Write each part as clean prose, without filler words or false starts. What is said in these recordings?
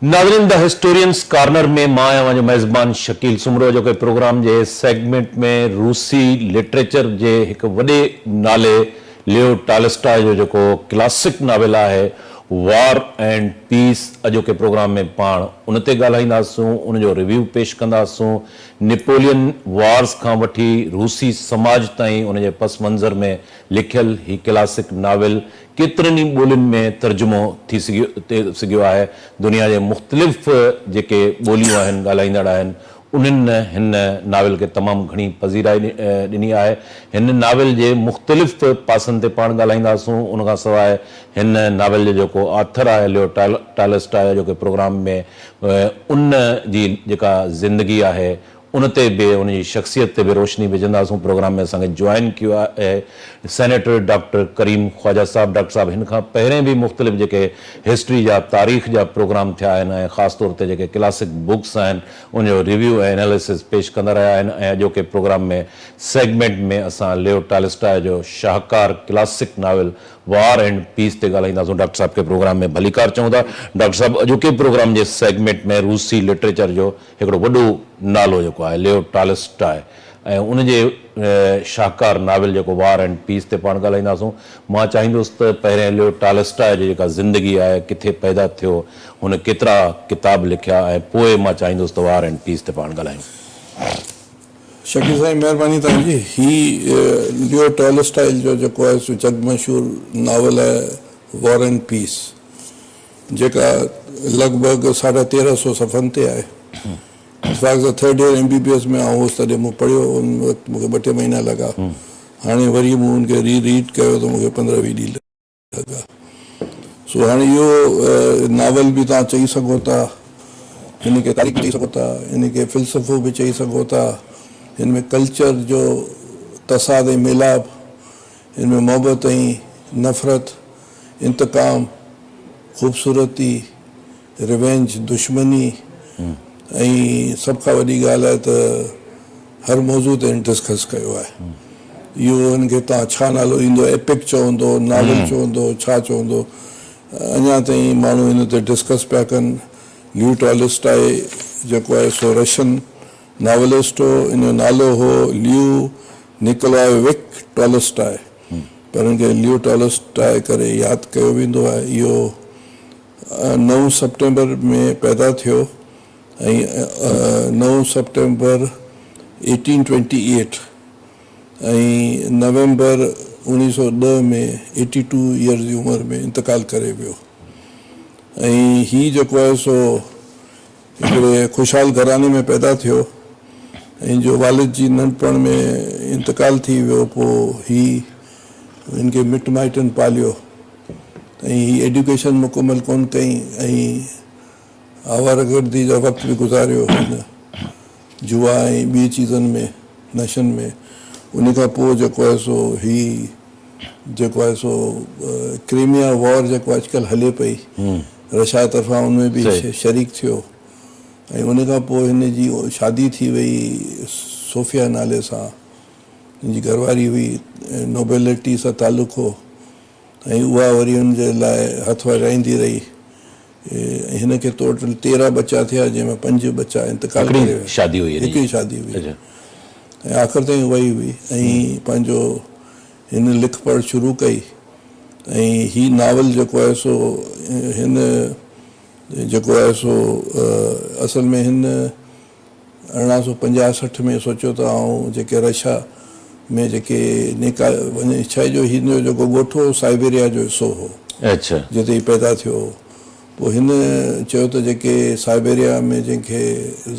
नाज़रीन the historians corner में मां जो मेज़बान शकील सुमरो जो के प्रोग्राम जे सेगमेंट में रूसी लिटरेचर जे एक वडे नाले लियो टॉलस्टॉय जो क्लासिक नावेल है वॉर एंड पीस अजो के प्रोग्राम में पाण उन ते ॻाल्हाईंदासूं, उन जो रिव्यू पेश कंदासूं। नेपोलियन वॉर्स का वठी रूसी समाज ताईं उन जे पस मंज़र में लिखियल ही क्लासिक नावेल केतिरनि ई ॿोलियुनि में तर्जुमो थी सघियो आहे। दुनिया जे मुख़्तलिफ़ जेके ॿोलियूं आहिनि ॻाल्हाईंदड़ आहिनि उन्हनि हिन नावेल के तमामु घणी पज़ीराई ॾिनी आहे। हिन नावेल जे मुख़्तलिफ़ पासनि ते पाण ॻाल्हाईंदासूं। उन खां सवाइ हिन नावेल जो जेको ऑथर आहे लियो टॉलस्टॉय जो के प्रोग्राम में उन जी जेका ज़िंदगी आहे उन ते बि उन जी शख़्सियत ते बि रोशनी विझंदासूं। प्रोग्राम में असांखे जॉइन कियो आहे सेनेटर डॉक्टर करीम ख्वाजा साहब। डॉक्टर साहब हिन खां पहिरें बि मुख़्तलिफ़ जेके हिस्ट्री जा तारीख़ जा प्रोग्राम थिया आहिनि ऐं ख़ासि तौर ते जेके क्लासिक बुक्स आहिनि उन जो रिव्यू ऐं एनालिसिस पेश कंदा रहिया आहिनि। ऐं अॼो के प्रोग्राम में सेगमेंट में असां लियो टॉलस्टॉय जो शाहकार classic novel War and Peace ते ॻाल्हाईंदासूं। डॉक्टर साहब के प्रोग्राम में भलीकार चऊं था। डॉक्टर साहब अॼोके प्रोग्राम जे सेगमेंट में रूसी लिटरेचर जो हिकिड़ो वॾो नालो जेको आहे लियो टॉलस्टॉय ऐं उन जे शाहकार नावेल जेको वॉर एंड पीस ते पाण ॻाल्हाईंदासूं। मां चाहींदुसि त पहिरें लियो टॉलस्टॉय जी जेका ज़िंदगी आहे किथे पैदा थियो, हुन केतिरा किताब लिखिया ऐं पोइ मां चाहींदुसि त वॉर एंड पीस ते पाण ॻाल्हायूं। शकील साईं महिरबानी तव्हांजी। ही लियो टॉलस्टॉय जो जेको आहे सो जग मशहूरु नावल आहे वॉर एंड पीस जेका लॻभॻि 1350 सफ़नि ते आहे। थर्ड ईयर MBBS में आउं होसि तॾहिं मूं पढ़ियो, उन वक़्तु मूंखे 2-3 महीना लॻा। हाणे वरी मूं उनखे रीड कयो त मूंखे 15-20 ॾींहं लॻा। सो हाणे इहो नावल बि तव्हां चई सघो था, हिन खे तारीख़ चई सघो था, हिन खे फ़िलसफ़ो बि चई सघो था, हिन में कल्चर जो तसाद ऐं मिलाप, हिन में मोहबत ऐं नफ़रत, इंतकाम, ख़ूबसूरती, रिवेंज, दुश्मनी ऐं सभ खां वॾी ॻाल्हि आहे त हर मौज़ू ते डिस्कस कयो आहे। इहो हिन खे तव्हां छा नालो ईंदो, एपिक चवंदो, नावल चवंदो, छा चवंदो, अञा ताईं माण्हू हिन ते डिस्कस पिया कनि। लियो टॉलस्टॉय जेको आहे सो रशियन नावलिस्ट हो। इन जो नालो हो लियो निकोलाएविच टॉलस्टॉय, पर हिनखे लियो टॉलस्टॉय करे यादि कयो वेंदो आहे। इहो 9 सितंबर में पैदा थियो ऐं 9 सितंबर 1828 ऐं नवंबर 1910 में 82 ईयर्स जी उमिरि में इंतकाल करे वियो। ऐं हीउ जेको आहे सो हिकिड़े ख़ुशहाल घराने में पैदा थियो ऐं जो वालिद जी नंढपण में इंतकाल थी वियो, पोइ हिनखे मिट माइटनि पालियो ऐं हीअ एजुकेशन मुकमल कोन कई ऐं आवारागर्दी जा वक़्तु बि गुज़ारियो हिन जुआ ऐं ॿी चीज़नि में, नशनि में। उन खां पोइ जेको आहे सो जेको आहे सो क्रीमिया वॉर जेको अॼुकल्ह हले पई रशिया तरफ़ां उनमें बि शरीक थियो ऐं उन खां पोइ हिन जी शादी थी वई सोफिया नाले सां। हिन जी घरवारी हुई, नोबेलिटी सां तालुक़ हो ऐं उहा वरी हुन जे लाइ हथ वधाईंदी रही। हिन खे टोटल 13 बच्चा थिया जंहिंमें 5 बच्चा इंतकाल करे विया। शादी हुई, हिकिड़ी शादी हुई ऐं आख़िर ताईं वई हुई ऐं पंहिंजो हिन लिख पढ़ शुरू कई। ऐं ही नावल जेको आहे सो हिन जेको आहे सो असल में हिन 1850-60 में सोचियो त आउं जेके रशिया में जेके वञे छा जो हिन जो जेको ॻोठु हो साइबेरिया जो हिसो हो, अच्छा, जिते ही पैदा थियो। पोइ हिन चयो त जेके साइबेरिया में जंहिंखे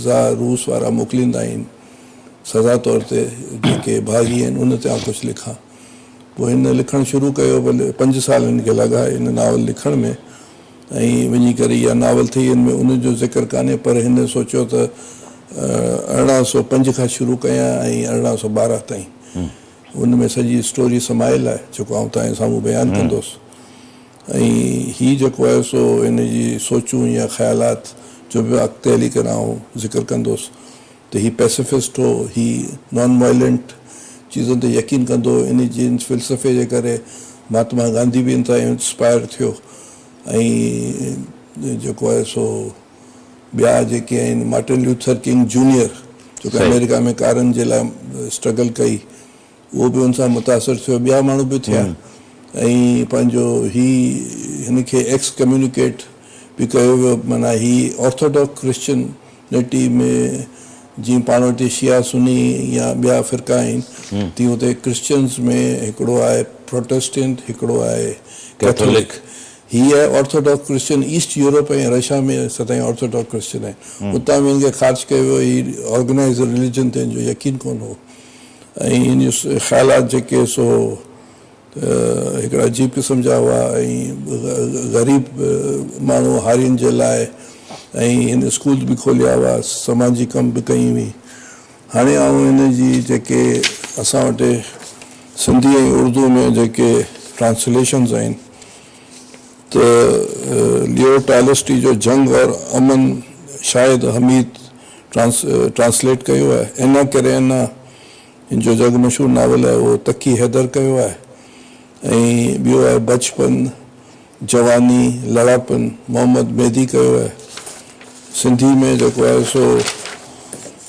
ज़ार रूस वारा मोकिलींदा आहिनि सज़ा तौर ते जेके भागी आहिनि उन ते आउं कुझु लिखां। पोइ हिन लिखणु शुरू कयो। भले 5 साल हिनखे लॻा हिन नावल लिखण में ऐं वञी करे इहा नावल थी। हिन में उनजो ज़िक्र कान्हे, पर हिन सोचियो त 1805 खां शुरू कयां ऐं 1812 ताईं उन में सॼी स्टोरी समायल आहे जेको आउं तव्हांजे साम्हूं बयानु कंदुसि। ऐं हीउ जेको आहे सो हिन जी सोचूं या ख़्यालात जो बि अॻिते हली करे आउं ज़िक्र कंदुसि त हीउ पैसिफिस्ट हो, हीउ नॉन वायलेंट चीज़ुनि ते यकीन कंदो। इन जी फ़िलसफ़े जे करे महात्मा गांधी बि इन तां इंस्पायर थियो ऐं जेको आहे सो ॿिया जेके आहिनि मार्टिन ल्यूथर किंग जूनियर जेको सही। अमेरिका में कारनि जे लाइ स्ट्रगल कई, उहो बि हुन सां मुतासिर थियो, ॿिया माण्हू बि थिया ऐं पंहिंजो हिन खे एक्स कम्युनिकेट बि कयो वियो। माना ही ऑर्थोडॉक्स क्रिश्चियनिटी में जीअं पाण वटि शिया सुनी या ॿिया फ़िरका आहिनि, तीअं हुते क्रिश्चियन्स में हिकिड़ो आहे प्रोटेस्टेंट, हिकिड़ो आहे कैथोलिक। ही आहे ऑर्थोडॉक्स क्रिश्चियन। ईस्ट यूरोप ऐं रशिया में सदाईं ऑर्थोडॉक्स क्रिश्चियन आहिनि। उतां बि हिनखे ख़ारिज कयो वियो, ही ऑर्गेनाइज़ रिलीजन ते हिन जो यकीन कोन हो ऐं हिन जो ख़्यालात जेके सो हिकिड़ा अजीब क़िस्म जा हुआ ऐं ग़रीब माण्हू हारियुनि जे लाइ ऐं हिन स्कूल बि खोलिया हुआ, समाजी कम बि कई हुई। हाणे आऊं हिन जी जेके असां वटि सिंधी ऐं उर्दू में जेके ट्रांसलेशन्स आहिनि, त लियो टॉलस्टॉय जो जंग और अमन शायदि हमीद ट्रांसलेट कयो आहे। इन करे हिन जो जग मशहूरु नावल आहे उहो तकी हैदर कयो आहे ऐं ॿियो आहे बचपन, जवानी, लड़ापन मोहम्मद मेदी कयो आहे। सिंधी में जेको आहे सो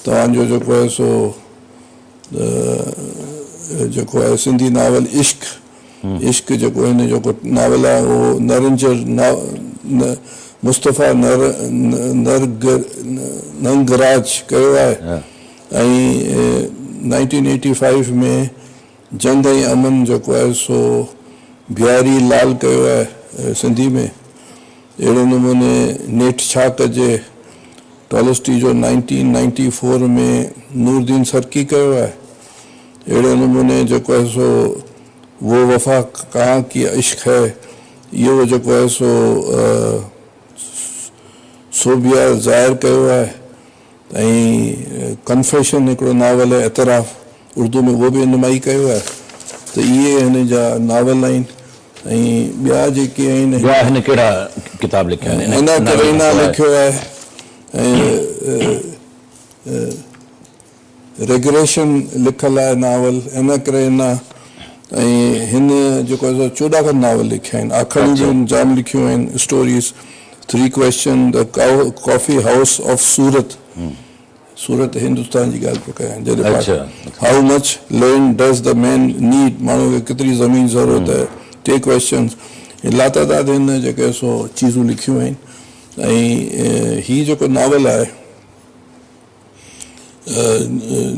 तव्हांजो जेको आहे सो जेको आहे सिंधी नावल इश्क जेको हिन जो नावल आहे उहो मुस्तफ़ा नंगराज कयो आहे ऐं 1985 में जंग ऐं अमन जेको आहे सो बिहारी लाल कयो आहे सिंधी में। अहिड़े नमूने नेठ छा कजे टॉलस्टॉय जो 1994 में नूरदीन सरकी कयो आहे। अहिड़े नमूने जेको आहे सो वो वफ़ा कहाँ की इश्क है, इहो जेको आहे सो सोबिया ज़ाहिर कयो आहे ऐं कन्फेशन हिकिड़ो नावल आहे एतराफ़ उर्दू में, उहो बि नुमाई कयो आहे। त इहे हिन जा नावल आहिनि ऐं ॿिया जेके आहिनि ॿिया हिन कहिड़ा किताब लिखिया आहिनि? हिन करीना लिखियो आहे ऐं रेगुलेशन लिखियलु आहे नावल इन करीना ऐं हिन जेको आहे 14 खनि नावल लिखिया आहिनि। आखिरी जूं जाम लिखियूं आहिनि stories. 3 question, the coffee house of Surat, Surat Hindustan जी ॻाल्हि पियो कयां, जॾहिं how much land does the man need, माण्हू खे केतिरी ज़मीन ज़रूरत आहे। 3 क्वेश्चन, लातादाद हिन जेके सो चीज़ूं लिखियूं आहिनि ऐं हीअ जेको नावल आहे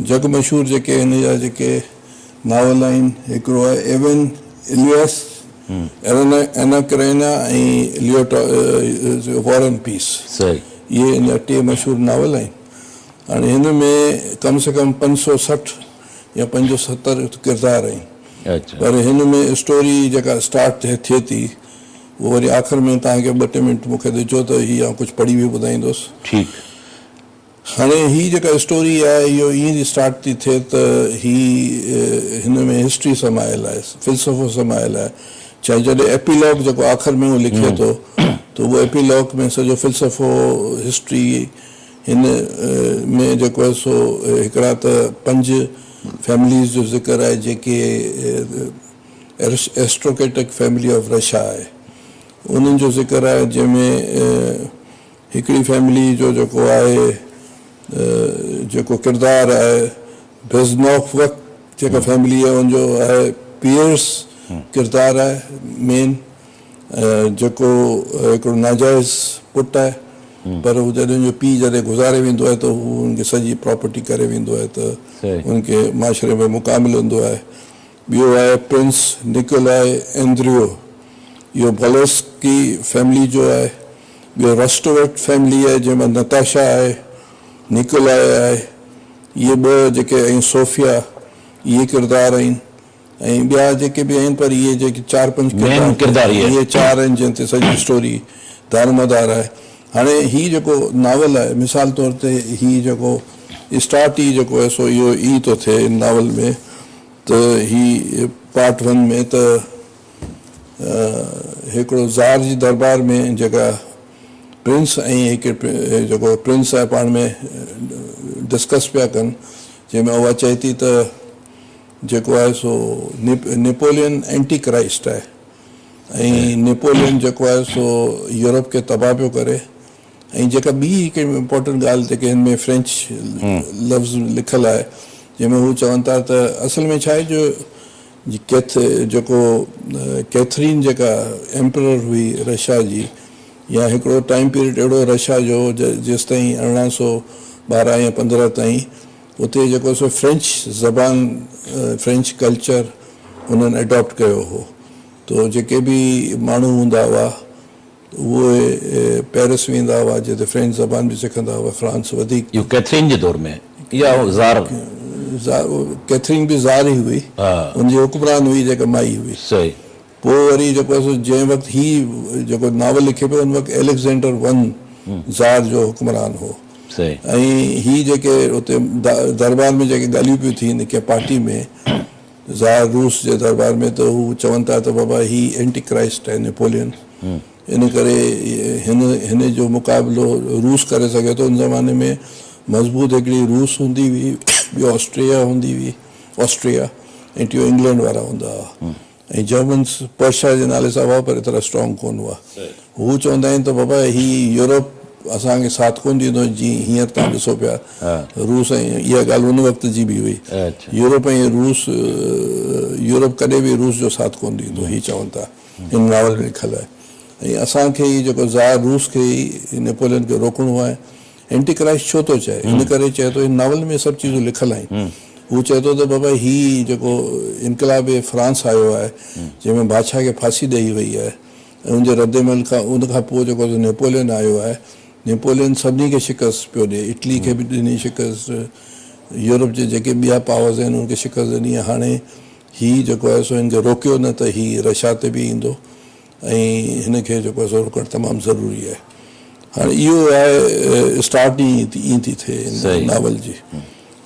जग मशहूरु जेके हिन जा जेके नावल आहिनि, हिकिड़ो आहे एवन इलियस, एना करेना ऐं लियो वॉर एंड पीस। इहे हिन जा 2 मशहूरु नावल आहिनि। हाणे हिन में कम से कम 560 या 75 किरदार आहिनि, पर हिन में स्टोरी जेका स्टार्ट थिए थी उहो वरी आख़िर में तव्हांखे 2 मिंट मूंखे ॾिजो त हीअ कुझु पढ़ी बि ॿुधाईंदुसि। ठीकु। हाणे हीअ जेका स्टोरी आहे इहो ईअं स्टार्ट थी थिए त हिन में हिस्ट्री समायल आहे, फ़िलसफ़ो समायल आहे। चाहे जॾहिं एपीलॉग जेको आख़िर में उहो लिखे थो त उहो एपीलॉग में सॼो फ़िलसफ़ो हिस्ट्री हिन में जेको आहे सो हिकिड़ा त 5 फैमिलीज़ जो ज़िक्र आहे जेके एरिस्टोक्रेटिक फैमिली ऑफ रशिया आहे, उन्हनि जो ज़िक्र आहे जंहिंमें हिकिड़ी फैमिली जो जेको आहे जेको किरदारु आहे बेज़नॉफ वक़्त जेका फैमिली आहे उनजो आहे पियर्स किरदारु आहे मेन, जेको हिकिड़ो नाजाइज़ पुटु आहे, पर हू जॾहिं जो पीउ जॾहिं गुज़ारे वेंदो आहे त हू हुनखे सॼी प्रॉपर्टी करे वेंदो आहे त हुनखे माशरे में मुक़ाम मिलंदो आहे। ॿियो आहे प्रिंस निकोलाई एंड्रियो, इहो वॉलेस्की फैमिली जो आहे। ॿियो रस्टोवेट फैमिली आहे जंहिंमें नताशा आहे, निकोलाई आहे, इहे 2 जेके ऐं सोफिया, इहे किरदार आहिनि ऐं ॿिया जेके बि आहिनि, पर इहे जेके 4-5 किरदार इहे 4 आहिनि जंहिं ते सॼी स्टोरी दारोमदार आहे। हाणे हीअ जेको नावल आहे मिसाल तौर ते हीअ जेको स्टार्ट ई जेको आहे सो इहो ई थो थिए इन नावल में त हीअ पार्ट 1 में त हिकिड़ो ज़ार जी दरबार में जेका प्रिंस ऐं हिकु जेको प्रिंस आहे पाण में डिस्कस पिया कनि, जंहिंमें उहा चए थी त जेको आहे सो नेपोलियन एंटी क्राइस्ट आहे ऐं नेपोलियन जेको आहे सो यूरोप खे तबाह पियो करे ऐं जेका ॿी हिकु इम्पोर्टेंट ॻाल्हि जेके हिन में फ्रेंच लफ़्ज़ लिखियलु आहे जंहिंमें हू चवनि था त असल में छा आहे जो जेको कैथरीन जेका एम्परर हुई रशिया जी या हिकिड़ो टाइम पीरियड अहिड़ो रशिया जो जेसि ताईं 1912 या 15 ताईं उते जेको सो फ्रेंच ज़बान फ्रेंच कल्चर उन्हनि एडॉप्ट कयो हो तो जेके बि माण्हू हूंदा हुआ उहे पेरिस वेंदा हुआ जिते फ्रेंच ज़बान बि सिखंदा हुआ फ्रांस वधीक इहो कैथरीन जे दौर में या ज़ार कैथरीन बि ज़ार ई हुई उनजी हुक्मरान हुई जेका माई हुई सही पोइ वरी जेको आहे जंहिं वक़्तु ही जेको नावल लिखे पियो उन वक़्तु एलेक्जेंडर वन ज़ार जो हुक्मरान हो सही ऐं ही जेके उते दरबार में जेके ॻाल्हियूं पियूं थियनि के पार्टी में ज़ार रूस जे दरबार में त हू चवनि था त बाबा ही एंटी क्राइस्ट आहे नेपोलियन इन करे हिन जो मुक़ाबिलो रूस करे सघे थो उन ज़माने में मज़बूत हिकिड़ी रूस हूंदी हुई ॿी ऑस्ट्रिया हूंदी हुई ऑस्ट्रिया ऐं टियों इंग्लैंड वारा हूंदा हुआ ऐं जर्मन्स पर्शिया जे नाले सां हुआ पर एतिरा स्ट्रॉन्ग कोन हुआ हू चवंदा आहिनि त बाबा ही यूरोप असांखे साथ कोन ॾींदो जीअं हींअर तव्हां ॾिसो पिया रूस ऐं इहा ॻाल्हि उन वक़्त जी बि हुई यूरोप ऐं रूस यूरोप कॾहिं बि रूस जो साथ कोन ॾींदो हीअ चवनि था हिन नावल में लिखियलु आहे ऐं असांखे ई जेको ज़ार रूस खे ई नेपोलियन खे रोकणो आहे एंटी क्राइस्ट छो थो चए इन करे चए थो हिन नावल में सभु चीज़ूं लिखियलु आहिनि हू चए थो त बाबा ही जेको इनकलाब फ्रांस आयो आहे जंहिंमें बादशाह खे फांसी ॾेई वई आहे ऐं उनजे रद्दमल खां उन खां पोइ जेको नेपोलियन आयो आहे नेपोलियन सभिनी खे शिकस्त पियो ॾिए इटली खे बि ॾिनी शिकस्त यूरोप जे जेके ॿिया पावर्स आहिनि उनखे शिकस्त ॾिनी आहे हाणे हीउ जेको आहे सो हिनखे रोकियो न त हीउ रशिया ते बि ईंदो ऐं हिनखे जेको आहे सो रोकणु तमामु ज़रूरी आहे हाणे इहो आहे स्टार्ट ईअं थी थिए नावल जी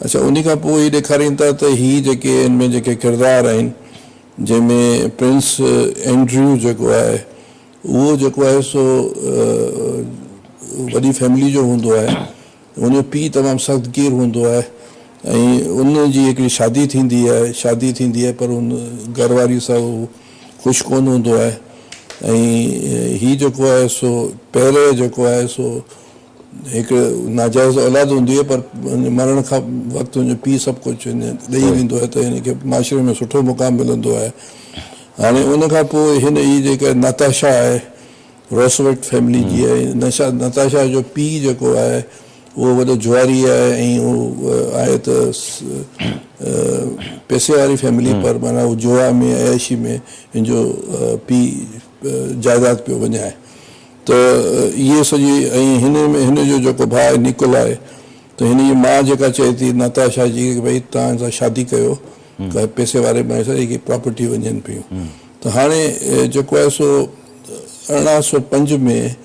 अच्छा उन खां पोइ हीअ ॾेखारीनि था त हीअ जेके हिन में जेके किरदार आहिनि जंहिंमें प्रिंस एंड्रयू जेको आहे उहो जेको आहे सो वॾी फैमिली जो हूंदो आहे उनजो पीउ तमामु सख़्तगीर हूंदो आहे ऐं उन जी हिकिड़ी शादी थींदी आहे पर उन घरवारी सां उहो ख़ुशि कोन हूंदो आहे ऐं हीउ जेको आहे सो पहिरें जेको आहे सो हिकु नाजाइज़ औलाद हूंदी आहे पर मरण खां वक़्तु हुनजो पीउ सभु कुझु ॾेई वेंदो आहे त हिनखे माशरे में सुठो मुक़ाम मिलंदो आहे हाणे उन खां पोइ हिन ई जेका नताशा आहे रोसवेट फैमिली जी आहे नताशा जो पीउ जेको आहे उहो वॾो जुआरी आहे ऐं उहो आहे त पैसे वारी फैमिली पर माना उहो जुआ में अयाशी में हिन जो पीउ जाइदाद पियो वञाए त इहे सॼी ऐं हिन जो जेको भाउ आहे निकोलाए त हिन जी माउ जेका चए थी नताशा जी भई तव्हां सां शादी कयो पैसे वारे मां सां जेकी प्रॉपर्टी वञनि पियूं त हाणे जेको आहे सो 1805 में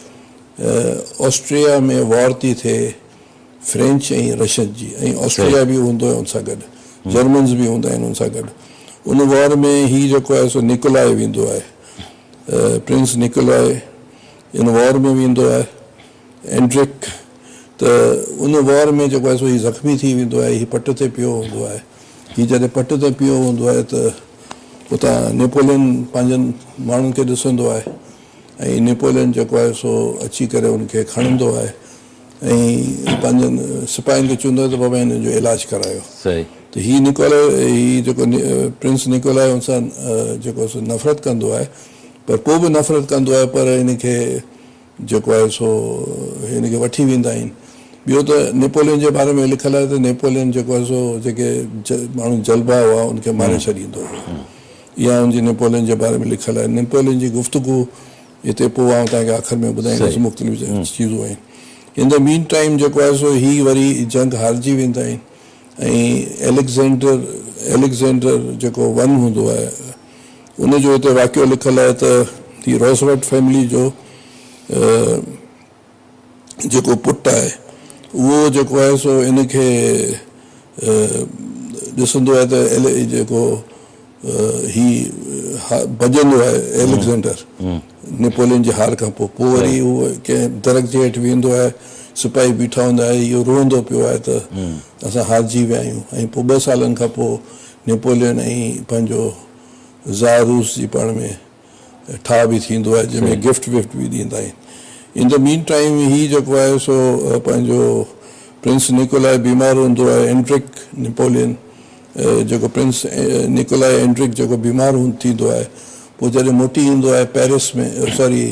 ऑस्ट्रिया में वॉर थी थिए फ्रेंच ऐं रशियन जी ऐं ऑस्ट्रिया बि हूंदो आहे उन सां गॾु जर्मन्स बि हूंदा आहिनि उन सां गॾु उन वॉर में हीउ जेको आहे सो निकोलाए वेंदो आहे प्रिंस निकोलाए इन वॉर में वेंदो आहे एंड्रिक त उन वॉर में जेको आहे सो हीउ ज़ख़्मी थी वेंदो आहे हीउ पट ते पियो हूंदो आहे हीउ जॾहिं पट ते पियो हूंदो आहे त उतां नेपोलियन पंहिंजनि माण्हुनि खे ॾिसंदो आहे ऐं नेपोलियन जेको आहे सो अची करे उनखे खणंदो आहे ऐं पंहिंजनि सिपाहियुनि खे चवंदो आहे त बाबा हिन जो इलाजु करायो त हीउ हीउ जेको प्रिंस निकोलाए हुन सां जेको सो नफ़रत कंदो आहे पर पोइ बि नफ़रत कंदो आहे पर हिनखे जेको आहे सो हिनखे वठी वेंदा आहिनि ॿियो त नेपोलियन जे बारे में लिखियलु आहे त नेपोलियन जेको आहे सो जेके माण्हू जलबा हुआ उनखे मारे छॾींदो हुओ इहा हुनजी नेपोलियन जे बारे में लिखियलु आहे नेपोलियन जी गुफ़्तगू हिते पोइ आउं तव्हांखे आख़िर में ॿुधाईंदुसि मुख़्तलिफ़ चीज़ूं आहिनि इन द मीन टाइम जेको आहे सो हीउ वरी जंग हारजी वेंदा आहिनि ऐं एलेक्जेंडर जेको वन हूंदो आहे उनजो हिते वाक़ियो लिखियलु आहे त हीउ रोसवेट फैमिली जो जेको पुटु आहे उहो जेको आहे सो इनखे ॾिसंदो आहे त जेको भॼंदो आहे एलेक्जेंडर नेपोलियन जी हार खां पोइ वरी उहो कंहिं दरख़्त जे हेठि वेंदो आहे सिपाही बीठा हूंदा आहे इहो रोअंदो पियो आहे त असां हारजी विया आहियूं ऐं पोइ 2 सालनि खां पोइ नेपोलियन ऐं पंहिंजो ज़ार रूस जी पाण में ठाह बि थींदो आहे जंहिंमें गिफ्ट विफ्ट बि ॾींदा आहिनि इन द मीन टाइम ही जेको आहे सो पंहिंजो प्रिंस निकोलाई बीमार हूंदो आहे, एंड्रिक नेपोलियन जेको प्रिंस निकोलाई एंड्रिक जेको बीमार थींदो आहे, पोइ जॾहिं मोटी ईंदो आहे पेरिस में, सॉरी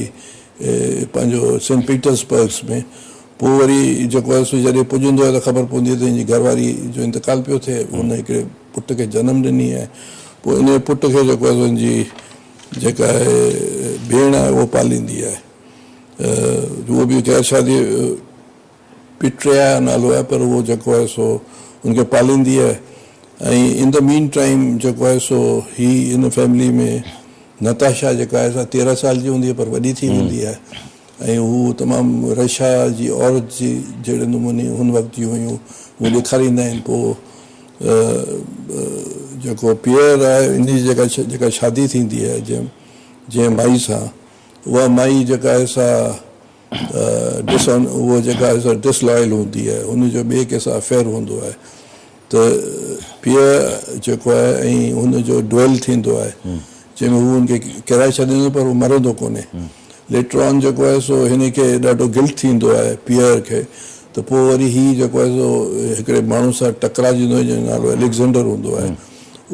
पंहिंजो सेंट पीटर्सबर्ग्स में, पोइ वरी जेको आहे सो जॾहिं पुॼंदो आहे त ख़बर पवंदी आहे त हिनजी घरवारी जो इंतकाल पियो थिए, हुन हिकिड़े पुट खे जनमु ॾिनी आहे। पोइ इन पुट खे जेको आहे सो हुनजी जेका आहे भेण आहे उहो पालींदी आहे, उहो बि गैर शादी पिट्रिया नालो आहे, पर उहो जेको आहे सो हुनखे पालींदी आहे। ऐं इन द मीन टाइम जेको आहे सो ही इन फैमिली में नताशा जेका आहे सा 13 साल जी हूंदी आहे पर वॾी थी वेंदी आहे, ऐं हू तमामु रशा जी औरत जी जहिड़े नमूने हुन वक़्त जी हुयूं उहे ॾेखारींदा आहिनि। पोइ जेको पीअर आहे इन जी जेका शादी थींदी आहे जंहिं माई सां, उहा माई जेका आहे सा उहो जेका आहे सा डिसलॉयल हूंदी आहे, हुनजो ॿिए कंहिंसां अफेयर हूंदो आहे, त पीअर जेको आहे ऐं हुनजो डुएल थींदो आहे जंहिंमें हू हुनखे किराए छॾींदो पर हू मरंदो कोन्हे। लेटर ऑन जेको आहे सो हिन खे ॾाढो गिल्ट थींदो आहे पीअर खे, त पोइ वरी ही जेको आहे सो हिकिड़े माण्हू सां टकराइजंदो आहे जंहिंजो नालो एलेक्जेंडर हूंदो आहे,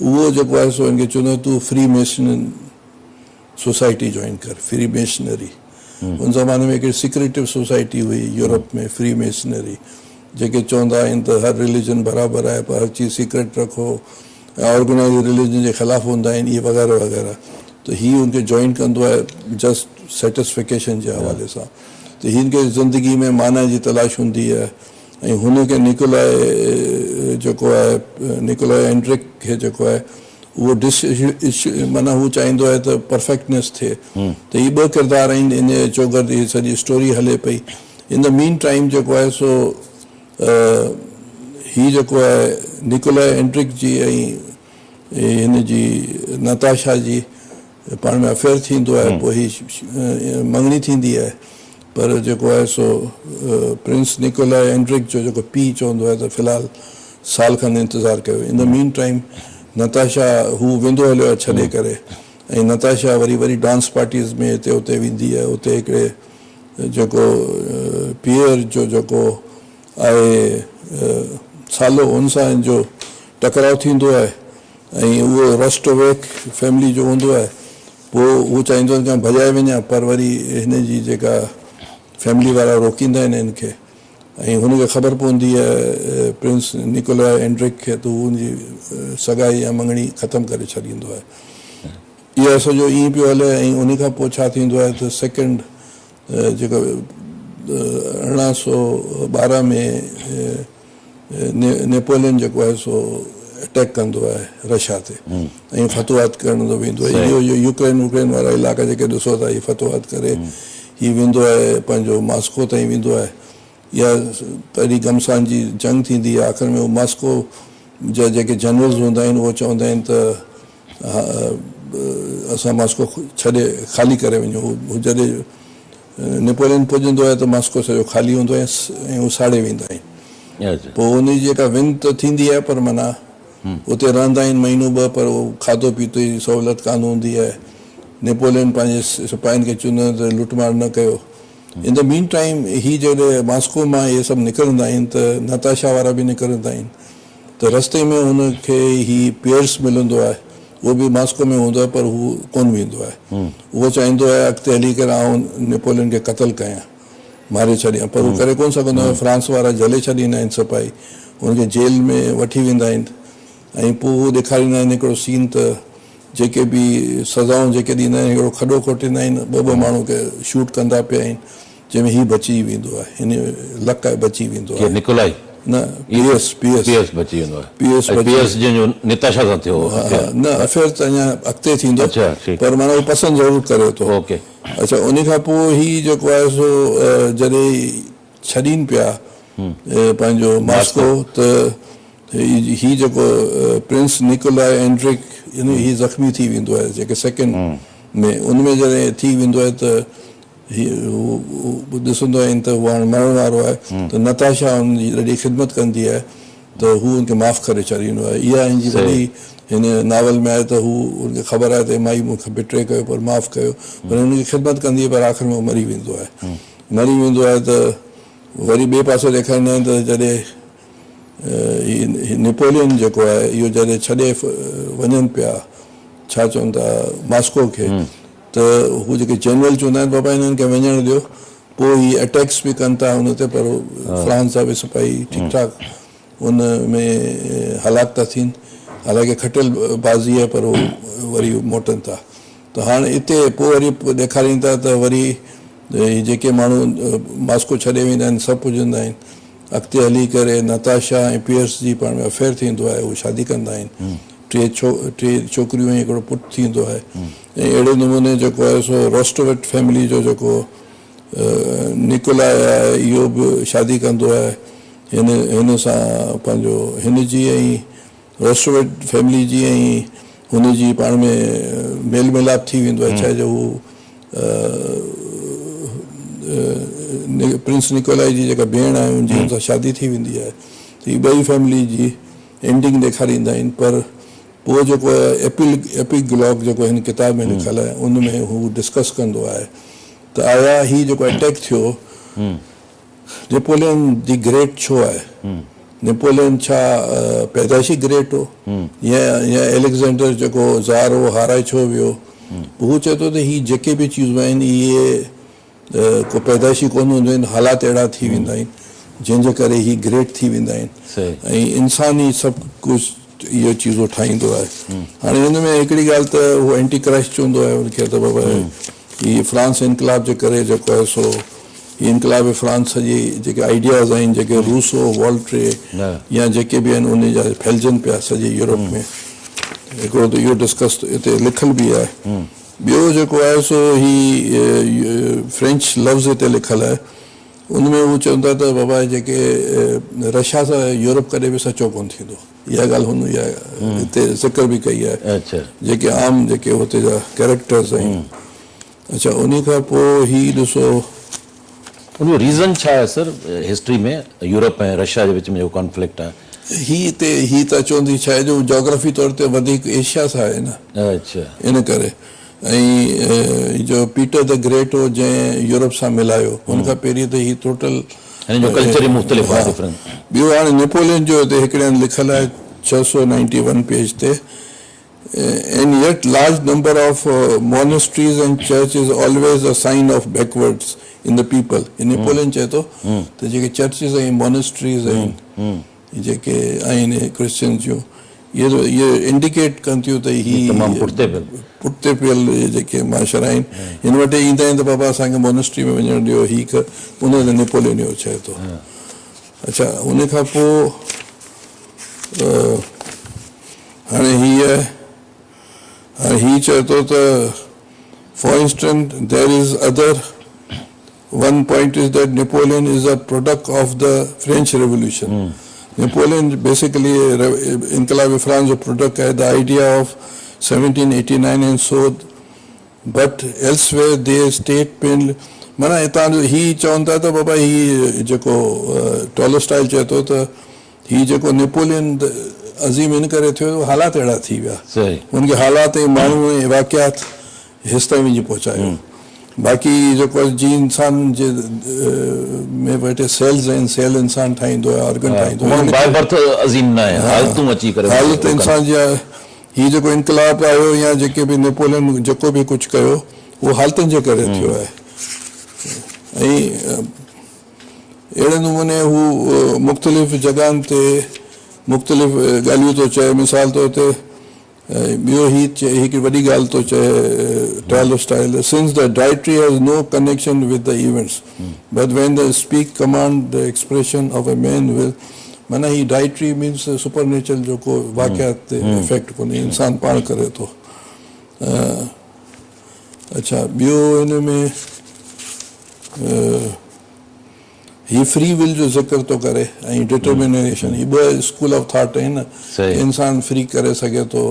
उहो जेको आहे सो हिनखे चवंदो आहे तूं फ्री मेसन सोसाइटी जॉइन कर, फ्री मेशनरी। उन ज़माने में हिकिड़ी सीक्रेटिव सोसाइटी हुई यूरोप में, फ्री मेशनरी, जेके चवंदा आहिनि त हर रिलीजन बराबरि आहे पर हर चीज़ सीक्रेट रखो, ऑर्गेनाइज़ रिलीजन जे ख़िलाफ़ु हूंदा आहिनि, इहे वग़ैरह वग़ैरह। त हीअ हुनखे जॉइन कंदो आहे जस्ट सेटिस्फिकेशन जे हवाले सां, त हिनखे ज़िंदगी में माना जी तलाश हूंदी आहे। ऐं हुनखे निकोलाई जेको आहे निकोलाई एंड्रिक खे जेको आहे उहो माना हू चाहींदो आहे त परफेक्टनेस थिए, त इहे ॿ किरदार आहिनि इन चौगर्द जी सॼी स्टोरी हले पई। इन द मीन टाइम जेको आहे सो ही जेको आहे निकोलाई एंड्रिक जी ऐं हिन जी नताशा जी पाण में अफेयर थींदो आहे, पोइ ही मंगणी थींदी आहे, पर जेको आहे सो प्रिंस निकोलाई एंड्रिक जो जेको पीउ चवंदो आहे त फ़िलहालु साल खनि इंतज़ारु कयो। In the mean time Natasha हू वेंदो हलियो आहे छॾे करे, ऐं नताशा वरी डांस पार्टीज़ में हिते हुते वेंदी आहे, उते हिकिड़े जेको पीअर जो जेको आहे सालो हुन सां जो टकराव थींदो आहे, ऐं उहो रस्टोवेक फैमिली जो हूंदो आहे। पोइ हू चाहींदो आहे कि भॼाए वञा, पर वरी हिन जी जेका फैमिली वारा रोकींदा आहिनि हिन खे, ऐं हुनखे ख़बर पवंदी आहे प्रिंस निकोलाई एंड्रिक खे, त हू हुनजी सगाई या मंगणी ख़तमु करे छॾींदो आहे। इहा सॼो ईअं पियो हले। ऐं उन खां पोइ छा थींदो आहे त सेकेंड जेको 1812 में नेपोलियन जेको आहे सो अटैक कंदो आहे रशिया ते ऐं फतवाहत करणो वेंदो आहे। इहो यूक्रेन वारा इलाइक़ा जेके ॾिसो था, हीअ फतवाहत करे हीअ वेंदो आहे पंहिंजो मास्को ताईं वेंदो आहे। इहा पहिरीं घमसान जी जंग थींदी आहे, आख़िर में उहो मास्को जा जेके जनरल्स हूंदा आहिनि उहो चवंदा आहिनि त असां मास्को छॾे ख़ाली करे वञूं। जॾहिं नेपोलियन पुॼंदो आहे त मास्को सॼो ख़ाली हूंदो आहे ऐं उसाड़े वेंदा आहिनि। पोइ उनजी जेका विन त थींदी आहे, पर माना उते रहंदा आहिनि महीनो ॿ, पर उहो खाधो पीतो जी सहूलियत कान हूंदी आहे। नेपोलियन पंहिंजे सिपाहियुनि खे चवंदा आहिनि त लुटमार न कयो। इन द मीन टाइम ही जॾहिं मास्को मां इहे सभु निकिरंदा आहिनि त नताशा वारा बि निकिरंदा आहिनि, त रस्ते में हुनखे ही पियर्स मिलंदो आहे, उहो बि मास्को में हूंदो आहे पर हू कोन वेंदो आहे। उहो चाहींदो आहे अॻिते हली करे आउं नेपोलियन खे क़तल कयां, मारे छॾियां, पर हू करे कोन सघंदो आहे। फ्रांस वारा जले छॾींदा आहिनि सिपाही, हुनखे जेल में वठी वेंदा आहिनि। ऐं पोइ हू ॾेखारींदा आहिनि हिकिड़ो सीन त जेके बि सज़ाऊं जेके ॾींदा आहिनि, हिकिड़ो खॾो खोटींदा आहिनि, ॿ माण्हू खे शूट कंदा पिया आहिनि, जंहिंमें हीउ बची वेंदो आहे, हिन लक बची वेंदो आहे। निकोलाई न पीएस बची वेंदो आहे। पीएस जंहिंजो नताशा सां थियो न अफेयर त अञा अॻिते थींदो, पर माना उहो पसंदि ज़रूरु करे थो। अच्छा, उन खां पोइ ही जेको आहे सो जॾहिं छॾीनि पिया पंहिंजो मास्को, त ही जेको प्रिंस निकोलाई एंड्रिक ही ज़ख़्मी थी वेंदो आहे, जेके सेकेंड में उनमें जॾहिं थी वेंदो आहे त ॾिसंदो आहिनि त उहो हाणे मरण वारो आहे, त नताशा हुनजी ॾाढी ख़िदमत कंदी आहे, त हू हुनखे माफ़ु करे छॾींदो आहे। इहा हिनजी वॾी हिन नावल में आहे त हू हुनखे ख़बर आहे त माई मूंखे बिट्रे कयो पर माफ़ु कयो, पर हुनजी ख़िदमत कंदी आहे, पर आख़िर में उहो मरी वेंदो आहे। मरी वेंदो आहे त वरी ॿिए पासे ॾेखारींदा आहिनि त जॾहिं नेपोलियन जेको आहे इहो जॾहिं छॾे वञनि पिया छा चवनि था मॉस्को खे त हू जेके जनरल चवंदा आहिनि बाबा हिननि खे वञण ॾियो पोइ ही अटैक्स बि कनि था हुन ते पर फ्रांस जा बि सिपाही ठीकु ठाक उन में हलाक था थियनि हालांकि खटियल बाज़ी आहे पर उहो वरी मोटनि था त हाणे हिते पोइ वरी ॾेखारीनि था त वरी जेके माण्हू मॉस्को छॾे वेंदा आहिनि सभु पुॼंदा आहिनि अॻिते हली करे नताशा ऐं पियर्स जी पाण में अफेयर थींदो आहे उहे शादी कंदा आहिनि टे छोकिरियूं ऐं हिकिड़ो पुटु थींदो आहे ऐं अहिड़े नमूने जेको आहे सो रोस्टोवेट फैमिली जो जेको निकोलाई आहे इहो बि शादी कंदो आहे हिन सां पंहिंजो हिन जी ऐं रोस्टोवेट फैमिली जी ऐं हुन जी पाण में मेल मिलाप थी वेंदो आहे छा जो हू प्रिंस निकोलाई जी जेका भेण आहे उनजी हुन सां शादी थी वेंदी आहे त हीअ ॿई फैमिली जी एंडिंग ॾेखारींदा आहिनि पर पोइ जेको आहे एपिग्लॉग जेको हिन किताब में लिखियलु आहे उन में हू डिस्कस कंदो आहे त आया ही जेको अटैक थियो नेपोलियन दी ग्रेट छो आहे नेपोलियन छा पैदाइशी ग्रेट हो या एलेक्जेंडर जेको ज़ार हो हाराए छो वियो हू चए थो त हीअ जेके बि चीज़ूं आहिनि इहे को पैदाइशी कोन हूंदियूं आहिनि हालात अहिड़ा थी वेंदा आहिनि जंहिंजे करे ही ग्रेट थी वेंदा आहिनि ऐं इंसान ई सभु कुझु इहो चीज़ूं ठाहींदो आहे हाणे हिन में हिकिड़ी ॻाल्हि त उहो एंटी क्राइस्ट चवंदो आहे उनखे त बाबा हीअ फ्रांस इनकलाब जे करे जेको आहे सो हीअ इनकलाब फ्रांस जी जेके आइडियाज़ आहिनि जेके रूसो वॉल्ट्रे या जेके बि आहिनि उन जा फैलिजनि पिया सॼे यूरोप में हिकिड़ो त इहो डिस्कस हिते लिखियलु बि आहे ॿियो जेको आहे सो ही फ्रेंच लफ़्ज़ हिते लिखियलु आहे उनमें हू चवंदा त बाबा जेके रशिया सां यूरोप कॾहिं बि सचो कोन थींदो इहा ॻाल्हि हुन इहा हिते ज़िक्र बि कई आहे जेके आम जेके हुते जा कैरेक्टर्स आहिनि अच्छा उन खां पोइ ही ॾिसो उनजो रीज़न छा आहे सर हिस्ट्री में यूरोप ऐं रशिया जे विच में जेको कॉन्फ्लिक्ट आहे ही त चवंदी छा आहे जो जोग्राफी तौर ते वधीक एशिया सां आहे न अच्छा इन करे ऐं जो पीटर द ग्रेट हो जंहिं यूरोप सां मिलायो हुनखां पहिरीं त ही टोटल कल्चर ई मुख़्तलिफ़ आहे डिफरेंट ॿियो हाणे नेपोलियन जो हिते हिकिड़े हंधि लिखियलु आहे 691 पेज ते and yet large number of monasteries and churches always a sign of backwards in the people in Napoleon चए थो त जेके चर्चिस ऐं मोनेस्ट्रीज़ आहिनि जेके आहिनि क्रिश्चियन जूं ये इंडिकेट कनि थियूं त ही पुठिते पियल जेके माशरा आहिनि हिन वटि ईंदा आहिनि त बाबा असांखे मोनेस्ट्री में वञणु ॾियो ही उन ते नेपोलियन जो चए थो अच्छा उन खां पोइ हाणे ही चए थो त for instance there is other one point is that Napoleon is a product of the French revolution Napoleon basically इनकलाब फ्रांस जो प्रोडक्ट है the idea of 1789 and so but elsewhere they state पिन माना हितां जो ही चवनि था त बाबा ही जेको टॉलस्टॉय चए थो त ही जेको नेपोलियन अज़ीम इन करे थियो हालात अहिड़ा थी विया हुनखे हालात ऐं माण्हू ऐं वाक़ियात हिस ताईं वञी पहुचायो बाक़ी जेको जी इंसान जे में वेठे सेल्स आहिनि सेल इंसान ठाहींदो आहे ऑर्गन ठाहींदो आहे हालत इंसान जी आहे हीउ जेको इनकलाब आयो या जेके बि नेपोलियन जेको बि कुझु कयो उहो हालतुनि जे करे थियो आहे ऐं अहिड़े नमूने हू मुख़्तलिफ़ जॻहियुनि ते मुख़्तलिफ़ ॻाल्हियूं थो चए मिसाल तौर ते ॿियो हिकिड़ी वॾी ॻाल्हि थो चए Tolstoy since the dietary has no connection with the events but when the speak command the expression of a man will माना ही डायट्री मीन्स सुपर नेचुरल जेको वाक़ियात ते इफेक्ट कोन्हे इंसान पाण करे थो अच्छा ॿियो हिन में ही फ्री विल जो ज़िक्र थो करे ऐं डिटर्मिनेशन ही ॿ स्कूल ऑफ थॉट आहिनि न इंसान फ्री करे सघे थो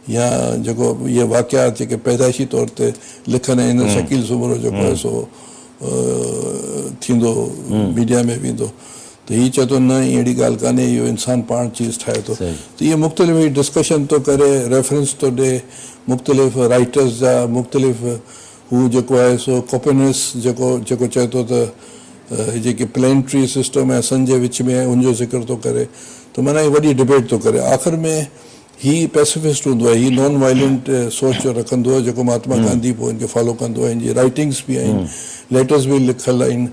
या जेको इहे वाक़ियात जेके पैदाइशी तौर ते लिखनि आहिनि शकील सुमरो जेको आहे सो थींदो मीडिया में वेंदो त हीअ चए थो न अहिड़ी ॻाल्हि कान्हे इहो इंसान पाण चीज़ ठाहे थो त इहे मुख़्तलिफ़ डिस्कशन थो करे रेफरेंस थो ॾे मुख़्तलिफ़ राइटर्स जा मुख़्तलिफ़ हू जेको आहे सो कोपेनिकस जेको चए थो त जेके प्लेनेटरी सिस्टम ऐं सन जे विच में आहे उनजो ज़िक्र थो करे, त माना ही वॾी डिबेट थो करे। आख़िर में ही पैसिफिस्ट हूंदो आहे, ही नॉन वायलेंट सोच रखंदो आहे, जेको महात्मा गांधी पोइ हिनखे फॉलो कंदो आहे। हिनजी राइटिंग्स बि आहिनि, लेटर्स बि लिखियलु आहिनि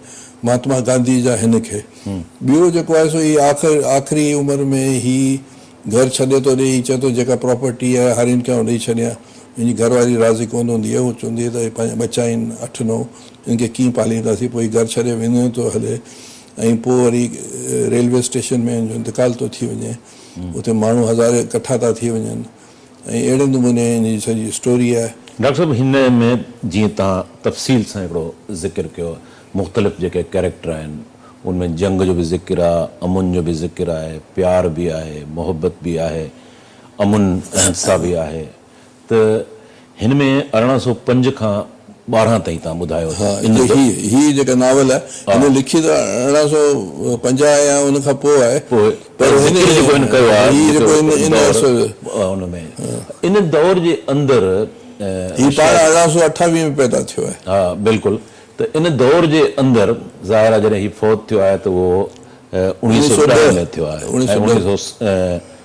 महात्मा गांधी जा हिनखे। ॿियो जेको आहे सो ही आख़िरी उमिरि में ही घर छॾे थो ॾे, ही चए थो जेका प्रॉपर्टी आहे हर हिन खे ॾेई छॾियां। हिनजी घरवारी राज़ी कोन हूंदी आहे, उहो चवंदी आहे त पंहिंजा बच्चा आहिनि 8-9, हिनखे कीअं पालींदासीं, पोइ घर छॾे वेंदो थो हले, ऐं पोइ वरी रेलवे स्टेशन में हिनजो इंतकाल थो थी वञे, उते माण्हू हज़ार इकट्ठा था थी वञनि, ऐं अहिड़े नमूने हिनजी सॼी स्टोरी आहे। डॉक्टर साहब, हिन में जीअं तव्हां तफ़सील सां हिकिड़ो ज़िक्र कयो, मुख़्तलिफ़ जेके कैरेक्टर आहिनि उनमें जंग जो बि ज़िक्र आहे, अमुन जो बि ज़िक्र आहे, प्यार बि आहे, मोहबत बि आहे, अमुन अहिंसा बि आहे। त हिन में 1805 खां 12 ताईं तव्हां ॿुधायो। ही जेका नावल आहे हिन लिखी त 1850 या उन खां पोइ आहे, पर इन दौर जे अंदरि ही पाण 1828 में पैदा थियो आहे। हा बिल्कुलु। त इन दौर जे अंदरि ज़ाहिर आहे जॾहिं ही फौत थियो आहे त उहो 1910 में थियो आहे,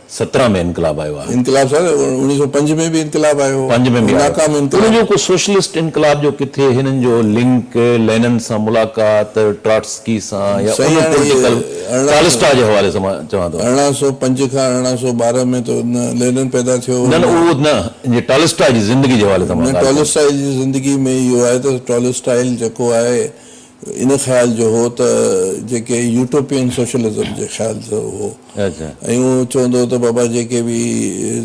1917 में इनकलाब आयो आहे। इनकलाब 1905 में बि इनकलाब आयो, 5 में बि नाकाम इनकलाब। उनजो को सोशलिस्ट इनकलाब जो किथे हिननि जो लिंक लेनिन सां मुलाक़ात, ट्रॉट्स्की सां या पॉलिटिकल टालिस्टा जे हवाले सां मां चवां थो। 1805 खां 1812 में तो लेनिन पैदा थियो। न उहो न टालिस्टा जी ज़िंदगी जे हवाले सां। टॉलस्टॉय जी ज़िंदगी में इहो आहे त टॉलस्टॉय जेको आहे इन ख़्याल जो हो त जेके यूटोपियन सोशलिज़म जे ख़्याल जो हो, ऐं उहो चवंदो त बाबा जेके बि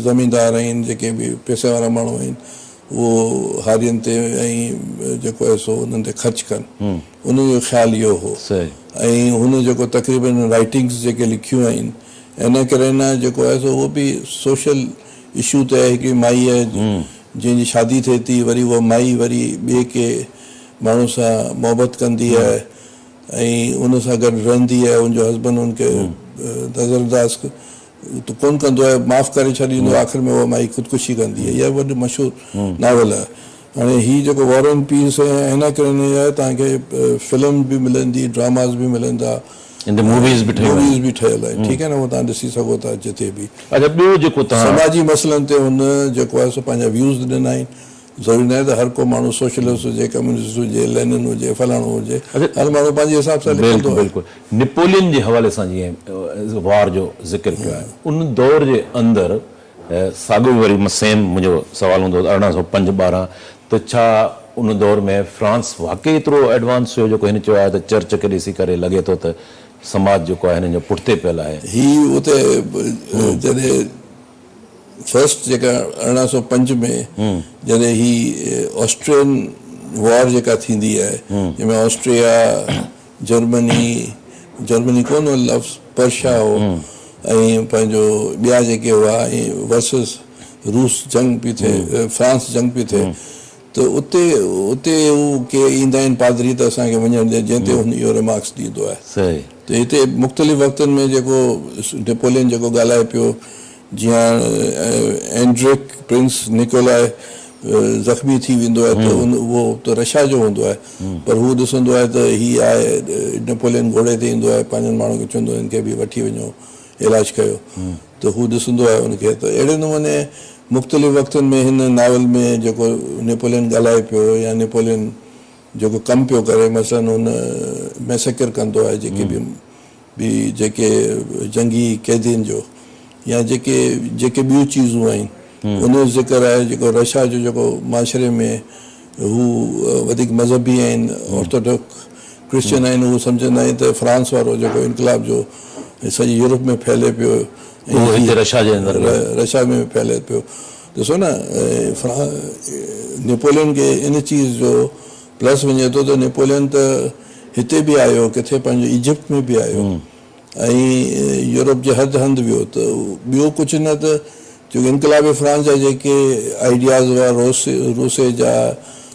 ज़मींदार आहिनि, जेके बि पैसे वारा माण्हू आहिनि, उहो हारियुनि ते ऐं जेको आहे सो उन्हनि ते ख़र्च कनि, उनजो ख़्यालु इहो हो। ऐं हुन जेको तक़रीबन राइटिंग्स जेके लिखियूं आहिनि, इन करे न जेको आहे सो उहो बि सोशल इशू ते आहे। हिकिड़ी माई आहे जंहिंजी शादी थिए थी, वरी उहा माई वरी ॿिए के माण्हू सां मोहबत कंदी आहे ऐं उन सां गॾु रहंदी आहे, उनजो हस्बैंड उनखे नज़रअंदाज़ कोन कंदो आहे, माफ़ करे छॾींदो, आख़िर में उहा माई ख़ुदकुशी कंदी आहे। इहा वॾी मशहूरु नावल आहे। हाणे हीअ जेको वॉर एंड पीस आहे, हिन करे आहे तव्हांखे फिल्म बि मिलंदी, ड्रामास बि मिलंदा, मूवीज़ बि ठहियल आहिनि, ठीकु आहे न, उहो तव्हां ॾिसी सघो था जिते बि। अच्छा, ॿियो जेको समाजी मसइलनि ते हुन जेको आहे सो पंहिंजा व्यूज़ ॾिना आहिनि। ज़रूरी न आहे त हर को माण्हू सोशलिस्ट हुजे, कम्युनिस्ट हुजे, लेनिन हुजे, फलाणो हुजे, हर माण्हू पंहिंजे हिसाब सां लिखंदो आहे। बिल्कुलु। नेपोलियन जे हवाले सां जीअं वार जो ज़िक्र कयो आहे, उन दौर जे अंदरि साॻियो वरी सेम मुंहिंजो सुवालु हूंदो 1805-12, त छा उन दौर में फ्रांस वाकई एतिरो एडवांस हुयो जेको हिन चयो आहे त चर्च खे ॾिसी करे लॻे थो त समाज जेको आहे हिन जो पुठिते पियल आहे। ही उते जॾहिं फर्स्ट जेका 1805 में जॾहिं ही ऑस्ट्रियन वॉर जेका थींदी आहे, जंहिंमें ऑस्ट्रिया, जर्मनी कोन हो लफ़्ज़, पर्शिया हो, ऐं पंहिंजो ॿिया जेके हुआ, ऐं वर्सिस रूस जंग पई थिए, फ्रांस जंग पई थिए, त उते हू के ईंदा आहिनि पादरी त असांखे वञणु ॾे, जंहिं ते हुन इहो रिमार्क्स ॾींदो आहे। त हिते मुख़्तलिफ़ वक़्तनि में जेको नेपोलियन जेको ॻाल्हाए पियो, जीअं एंड्रिक प्रिंस निकोलाई ज़ख़्मी थी वेंदो आहे त उहो त रशिया जो हूंदो आहे, पर हू ॾिसंदो आहे त हीअ आहे नेपोलियन घोड़े ते ईंदो आहे, पंहिंजनि माण्हुनि खे चवंदो हिन खे बि वठी वञो, इलाजु कयो, त हू ॾिसंदो आहे हुनखे। त अहिड़े नमूने मुख़्तलिफ़ वक़्तनि में हिन नावल में जेको नेपोलियन ॻाल्हाए पियो या नेपोलियन जेको कमु पियो करे, मसलन हुन मैसेकर कंदो आहे जेके जेके जंगी कैदियुनि जो या जेके ॿियूं चीज़ूं आहिनि, उनजो ज़िक्र आहे। जेको रशिया जो जेको माशरे में हू वधीक मज़हबी आहिनि, ऑर्थोडॉक्स क्रिश्चियन आहिनि, हू सम्झंदा आहिनि त फ्रांस वारो जेको इनकलाब जो सॼी यूरोप में फैले पियो, रशिया में फैले पियो। ॾिसो न, नेपोलियन खे इन चीज़ जो प्लस वञे थो त नेपोलियन त हिते बि आयो, किथे पंहिंजो इजिप्ट में बि आयो, ऐं यूरोप जे हद हंधि वियो। त ॿियो कुझु न त छोकी इनकलाब फ्रांस जा जेके आइडियाज़ हुआ, रूसे जा,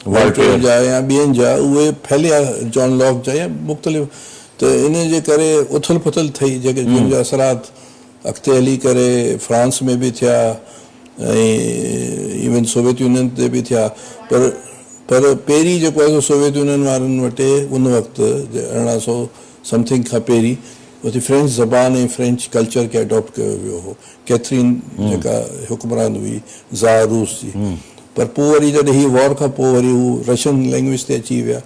वॉल्टेयर जा या ॿियनि जा, उहे फैलिया, जॉन लॉक जा या मुख़्तलिफ़। त इन जे करे उथल पुथल ठही, जेके जंहिंजा असरात अॻिते हली करे फ्रांस में बि थिया ऐं इवन सोवियत यूनियन ते बि थिया, पर पर पहिरीं जेको आहे सोवियत यूनियन वारनि वटि उन वक़्तु 1800 समथिंग खां पहिरीं उते फ्रेंच ज़बान ऐं फ्रेंच कल्चर खे अडॉप्ट कयो वियो हो। कैथरीन जेका हुक्मरान हुई ज़ार रूस जी, पर पोइ वरी जॾहिं ही वॉर खां पोइ वरी हू रशियन लैंग्वेज ते अची विया।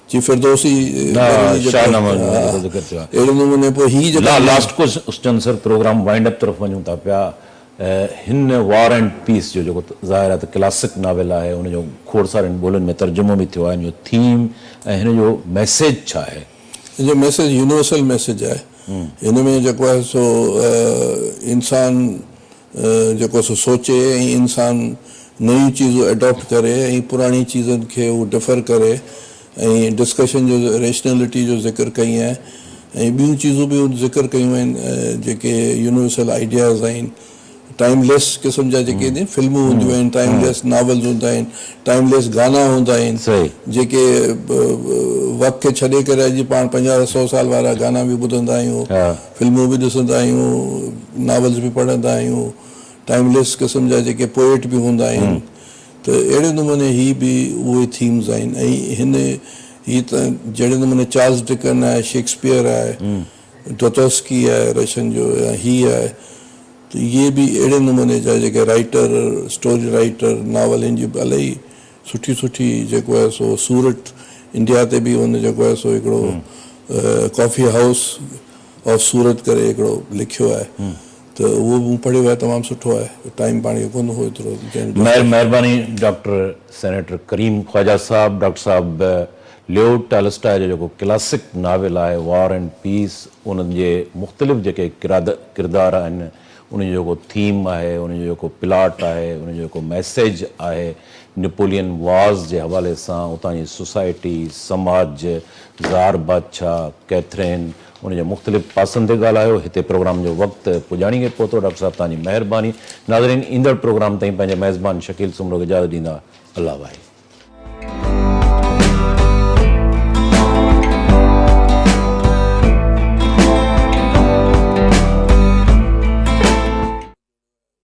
जी फिरदौसी अहिड़े नमूने पोइ ही जेका last question sir, programme wind up तरफ़ वञूं था पिया। हिन वॉर एंड पीस जो जेको ज़ाहिर आहे त क्लासिक नावेल आहे, उनजो खोड़ सारनि ॿोलियुनि में तर्जुमो बि थियो आहे, हिन जो थीम ऐं हिन जो मैसेज छा आहे? हिन जो मैसेज यूनिवर्सल मैसेज आहे। हिन में जेको आहे सो इंसान जेको सो सोचे ऐं इंसान नयूं चीज़ूं एडॉप्ट करे ऐं पुराणी चीज़नि खे उहो डिफर करे ऐं डिस्कशन जो रेशनैलिटी जो ज़िक्र कई आहे ऐं ॿियूं चीज़ूं बि ज़िक्र कयूं आहिनि जेके यूनिवर्सल आइडियाज़ आहिनि। टाइमलेस क़िस्म जा जेके आहिनि फिल्मूं हूंदियूं आहिनि, टाइमलेस नावल्स हूंदा आहिनि, टाइमलेस गाना हूंदा आहिनि जेके वक़्त खे छॾे करे अॼु पाण 50-100 साल वारा गाना बि ॿुधंदा आहियूं, फिल्मूं बि ॾिसंदा आहियूं, नावल्स बि पढ़ंदा आहियूं। टाइमलेस क़िस्म जा जेके पोएट बि हूंदा आहिनि। त अहिड़े नमूने ही बि उहे थीम्स आहिनि। ऐं हिन ही त जहिड़े नमूने चार्ल्स डिकन आहे, शेक्सपियर आहे, डोस्टोयेव्स्की आहे रशियन जो, या ही आहे, त इहे बि अहिड़े नमूने जा जेके राइटर, स्टोरी राइटर, नावल जी इलाही सुठी सुठी जेको आहे सो सूरत इंडिया ते बि हुन जेको आहे सो हिकिड़ो कॉफ़ी हाउस ऑफ सूरत करे हिकिड़ो लिखियो आहे, त उहो बि पढ़ियो आहे, तमामु सुठो आहे। टाइम पाण खे कोन हो एतिरो। महिरबानी डॉक्टर सेनेटर करीम ख्वाजा साहब। डॉक्टर साहब, लियो टॉलस्टॉय जो जेको क्लासिक नावेल आहे वॉर एंड पीस, उन्हनि जे मुख़्तलिफ़ जेके किरदार आहिनि, उनजो जेको थीम आहे, उनजो जेको प्लॉट आहे, उनजो जेको मैसेज आहे, नेपोलियन वॉर्स जे हवाले सां उतां जी सोसाइटी, समाज, ज़ार बादशाह, कैथरीन, उनजे मुख़्तलिफ़ पासनि ते ॻाल्हायो। हिते प्रोग्राम जो वक़्तु पुॼाणी खे पहुतो। डॉक्टर साहब, तव्हांजी महिरबानी। नाज़रीन, ईंदड़ प्रोग्राम ताईं पंहिंजे मेज़बान शकील सुमरो खे इजाज़त ॾींदा। अल्लाह वाहे।